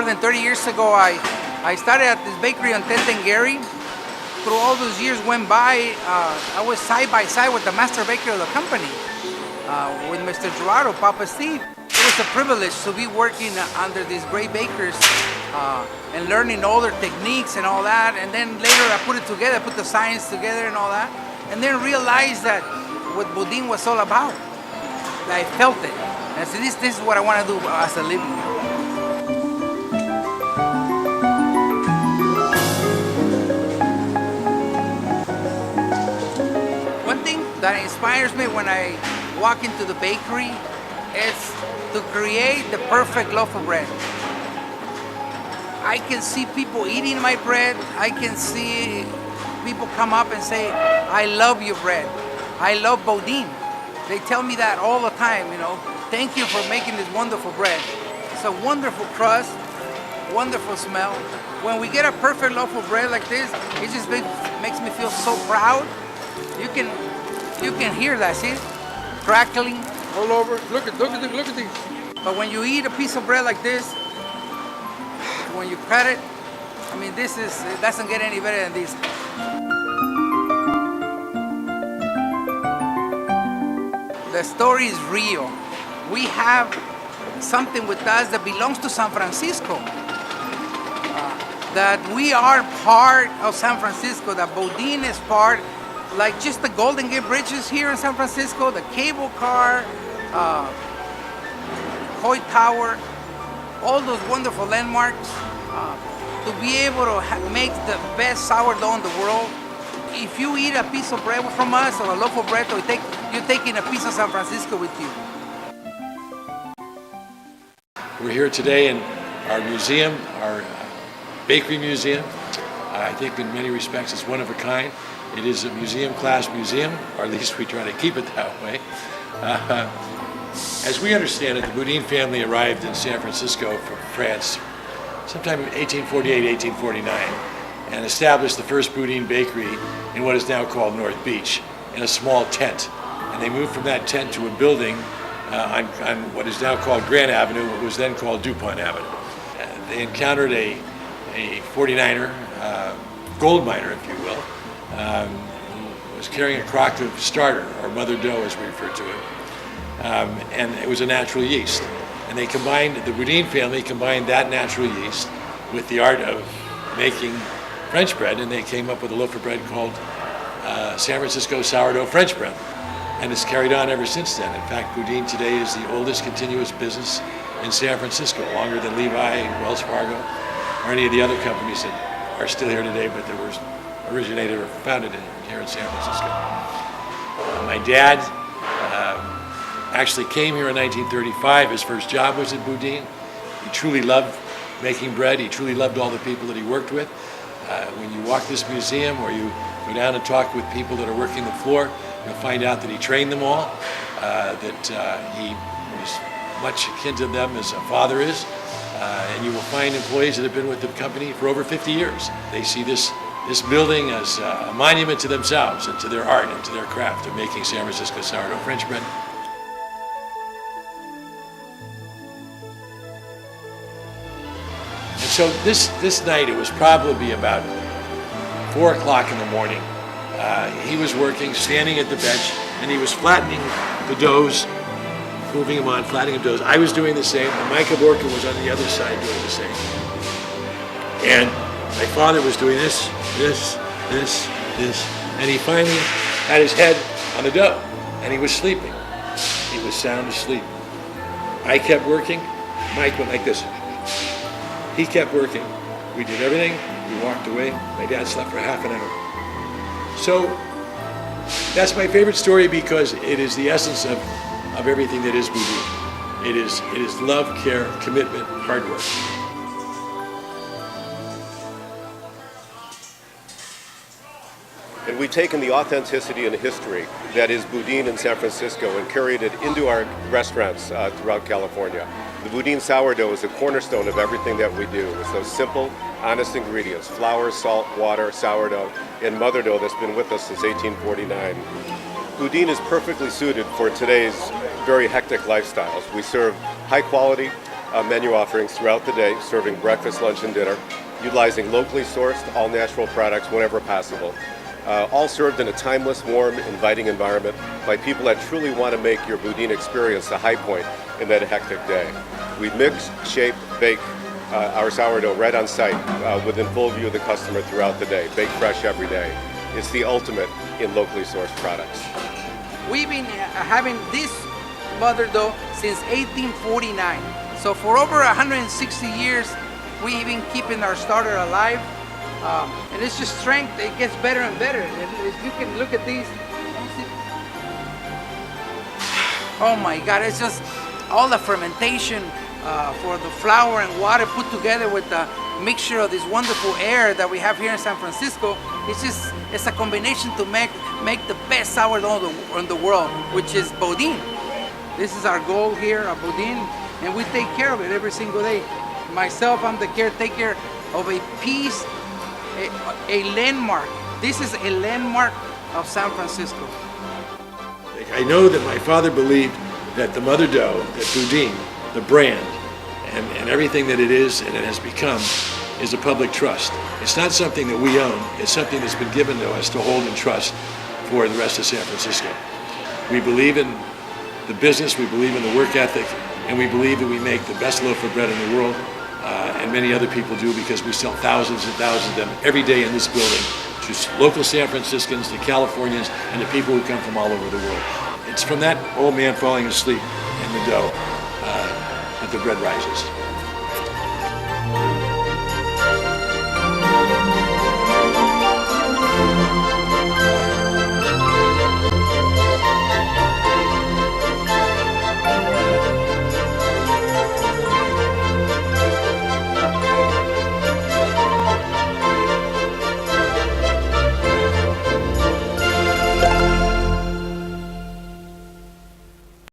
more than 30 years ago, I started at this bakery on 10th and Gary. Through all those years went by, I was side by side with the master baker of the company, with Mr. Gerardo, Papa Steve. It was a privilege to be working under these great bakers and learning all their techniques and all that. And then later I put it together, put the science together and all that. And then realized that what Boudin was all about. I felt it. I said, this is what I want to do as a living. One thing that inspires me when I walk into the bakery is to create the perfect loaf of bread. I can see people eating my bread. I can see people come up and say, I love your bread. I love Boudin. They tell me that all the time, you know. Thank you for making this wonderful bread. It's a wonderful crust, wonderful smell. When we get a perfect loaf of bread like this, it just makes me feel so proud. You can hear that, see? Crackling. All over. Look at these. But when you eat a piece of bread like this, when you cut it, I mean, it doesn't get any better than this. The story is real. We have something with us that belongs to San Francisco. That we are part of San Francisco, that Boudin is part, like just the Golden Gate Bridges here in San Francisco, the cable car, Hoyt Tower, all those wonderful landmarks. To be able to make the best sourdough in the world. If you eat a piece of bread from us or a loaf of bread, you're taking a piece of San Francisco with you. We're here today in our museum, our bakery museum. I think in many respects it's one of a kind. It is a museum-class museum, or at least we try to keep it that way. As we understand it, the Boudin family arrived in San Francisco from France sometime in 1848, 1849, and established the first Boudin bakery in what is now called North Beach, in a small tent. And they moved from that tent to a building on what is now called Grant Avenue, what was then called DuPont Avenue. They encountered a 49er, gold miner, if you will, who was carrying a crock of starter, or mother dough as we refer to it, and it was a natural yeast. And they combined, the Boudin family combined that natural yeast with the art of making French bread, and they came up with a loaf of bread called San Francisco sourdough French bread. And it's carried on ever since then. In fact, Boudin today is the oldest continuous business in San Francisco, longer than Levi, Wells Fargo, or any of the other companies that are still here today, but that were originated or founded here in San Francisco. My dad actually came here in 1935. His first job was at Boudin. He truly loved making bread. He truly loved all the people that he worked with. When you walk this museum or you go down and talk with people that are working the floor, you'll find out that he trained them all, that he was much akin to them as a father is, and you will find employees that have been with the company for over 50 years. They see this building as a monument to themselves and to their art and to their craft of making San Francisco sourdough French bread. And so this night, it was probably about 4 o'clock in the morning. He was working, standing at the bench, and he was flattening the doughs, moving them on, flattening the doughs. I was doing the same, and Micah Borka was on the other side doing the same. And my father was doing this, and he finally had his head on the dough, and he was sleeping. He was sound asleep. I kept working. Mike went like this. He kept working. We did everything. We walked away. My dad slept for half an hour. So that's my favorite story because it is the essence of everything that is Boudin. It is love, care, commitment, hard work. And we've taken the authenticity and history that is Boudin in San Francisco and carried it into our restaurants throughout California. The Boudin sourdough is the cornerstone of everything that we do. It's those simple, honest ingredients: flour, salt, water, sourdough, and mother dough that's been with us since 1849. Boudin is perfectly suited for today's very hectic lifestyles. We serve high quality, menu offerings throughout the day, serving breakfast, lunch, and dinner, utilizing locally sourced, all-natural products whenever possible. All served in a timeless, warm, inviting environment by people that truly want to make your Boudin experience a high point in that hectic day. We mix, shape, bake our sourdough right on site within full view of the customer throughout the day, baked fresh every day. It's the ultimate in locally sourced products. We've been having this mother dough since 1849. So for over 160 years, we've been keeping our starter alive. And it's just strength, it gets better and better. And if you can look at these, oh my God, it's just all the fermentation for the flour and water put together with the mixture of this wonderful air that we have here in San Francisco. It's a combination to make the best sourdough in the world, which is Boudin. This is our goal here at Boudin, and we take care of it every single day. Myself, I'm the caretaker of a piece, a landmark. This is a landmark of San Francisco. I know that my father believed that the mother dough, that Boudin, the brand, and everything that it is and it has become, is a public trust. It's not something that we own, it's something that's been given to us to hold in trust for the rest of San Francisco. We believe in the business, we believe in the work ethic, and we believe that we make the best loaf of bread in the world, and many other people do, because we sell thousands and thousands of them every day in this building to local San Franciscans, to Californians, and to people who come from all over the world. It's from that old man falling asleep in the dough that the bread rises.